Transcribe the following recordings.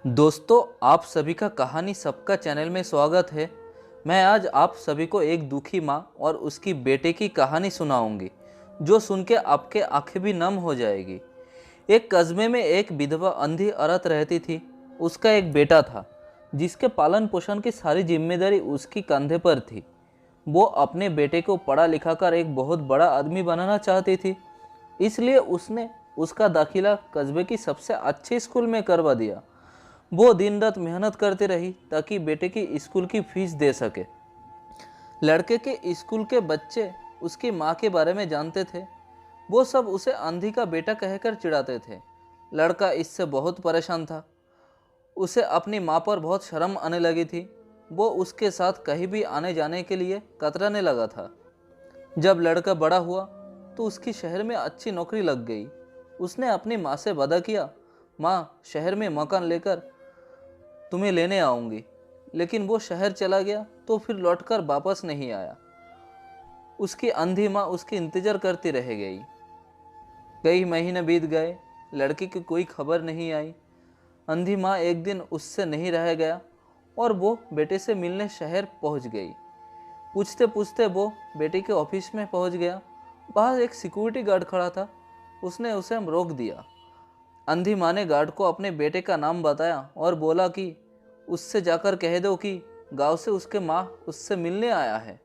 दोस्तों, आप सभी का कहानी सबका चैनल में स्वागत है। मैं आज आप सभी को एक दुखी माँ और उसकी बेटे की कहानी सुनाऊंगी, जो सुन के आपके आंखें भी नम हो जाएगी। एक कस्बे में एक विधवा अंधी औरत रहती थी। उसका एक बेटा था, जिसके पालन पोषण की सारी जिम्मेदारी उसकी कंधे पर थी। वो अपने बेटे को पढ़ा लिखा कर एक बहुत बड़ा आदमी बनाना चाहती थी, इसलिए उसने उसका दाखिला कस्बे की सबसे अच्छे स्कूल में करवा दिया। वो दिन रात मेहनत करती रही ताकि बेटे की स्कूल की फीस दे सके। लड़के के स्कूल के बच्चे उसकी माँ के बारे में जानते थे। वो सब उसे आंधी का बेटा कहकर चिढ़ाते थे। लड़का इससे बहुत परेशान था। उसे अपनी माँ पर बहुत शर्म आने लगी थी। वो उसके साथ कहीं भी आने जाने के लिए कतराने लगा था। जब लड़का बड़ा हुआ तो उसकी शहर में अच्छी नौकरी लग गई। उसने अपनी माँ से वादा किया, माँ, शहर में मकान लेकर तुम्हें लेने आऊंगी। लेकिन वो शहर चला गया तो फिर लौटकर वापस नहीं आया। उसकी अंधी माँ उसकी इंतजार करती रह गई। कई महीने बीत गए, लड़की की कोई खबर नहीं आई। अंधी माँ एक दिन उससे नहीं रह गया और वो बेटे से मिलने शहर पहुंच गई। पूछते पूछते वो बेटे के ऑफिस में पहुंच गया। बाहर एक सिक्योरिटी गार्ड खड़ा था। उसने उसे रोक दिया। अंधी माँ ने गार्ड को अपने बेटे का नाम बताया और बोला कि उससे जाकर कह दो कि गांव से उसके माँ उससे मिलने आया है।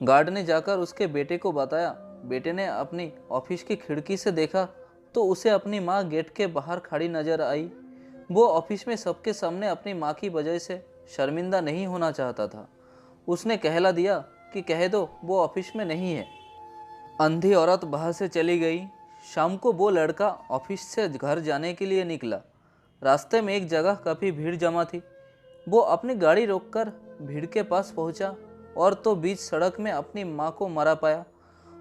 गार्ड ने जाकर उसके बेटे को बताया। बेटे ने अपनी ऑफिस की खिड़की से देखा तो उसे अपनी माँ गेट के बाहर खड़ी नजर आई। वो ऑफिस में सबके सामने अपनी माँ की वजह से शर्मिंदा नहीं होना चाहता था। उसने कहला दिया कि कह दो वो ऑफिस में नहीं है। अंधी औरत बाहर से चली गई। शाम को वो लड़का ऑफिस से घर जाने के लिए निकला। रास्ते में एक जगह काफ़ी भीड़ जमा थी। वो अपनी गाड़ी रोककर भीड़ के पास पहुंचा और तो बीच सड़क में अपनी माँ को मरा पाया।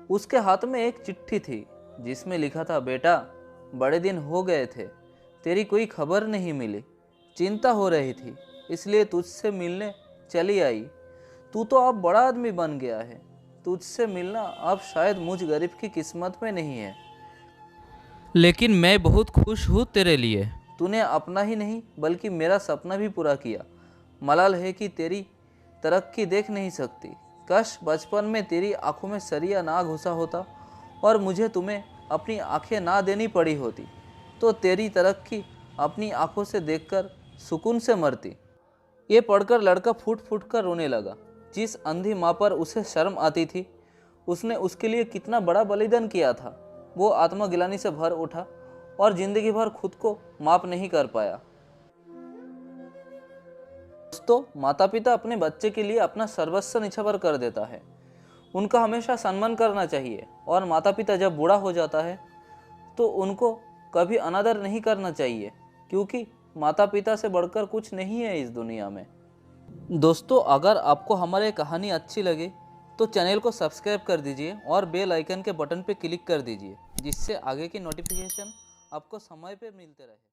उसके हाथ में एक चिट्ठी थी जिसमें लिखा था, बेटा, बड़े दिन हो गए थे, तेरी कोई खबर नहीं मिली। चिंता हो रही थी, इसलिए तुझसे मिलने चली आई। तू तो अब बड़ा आदमी बन गया है। तुझसे मिलना अब शायद मुझ गरीब की किस्मत में नहीं है, लेकिन मैं बहुत खुश हूँ तेरे लिए। तूने अपना ही नहीं बल्कि मेरा सपना भी पूरा किया। मलाल है कि तेरी तरक्की देख नहीं सकती। काश बचपन में तेरी आंखों में सरिया ना घुसा होता और मुझे तुम्हें अपनी आंखें ना देनी पड़ी होती, तो तेरी तरक्की अपनी आंखों से देखकर सुकून से मरती। ये पढ़कर लड़का फूट फूट कर रोने लगा। जिस अंधी माँ पर उसे शर्म आती थी, उसने उसके लिए कितना बड़ा बलिदान किया था। वो आत्मग्लानि से भर उठा और जिंदगी भर खुद को माफ नहीं कर पाया। दोस्तों, माता पिता अपने बच्चे के लिए अपना सर्वस्व निछावर कर देता है। उनका हमेशा सम्मान करना चाहिए और माता पिता जब बूढ़ा हो जाता है तो उनको कभी अनादर नहीं करना चाहिए, क्योंकि माता पिता से बढ़कर कुछ नहीं है इस दुनिया में। दोस्तों, अगर आपको हमारी कहानी अच्छी लगे तो चैनल को सब्सक्राइब कर दीजिए और बेल आइकन के बटन पर क्लिक कर दीजिए, जिससे आगे की नोटिफिकेशन आपको समय पे मिलते रहे।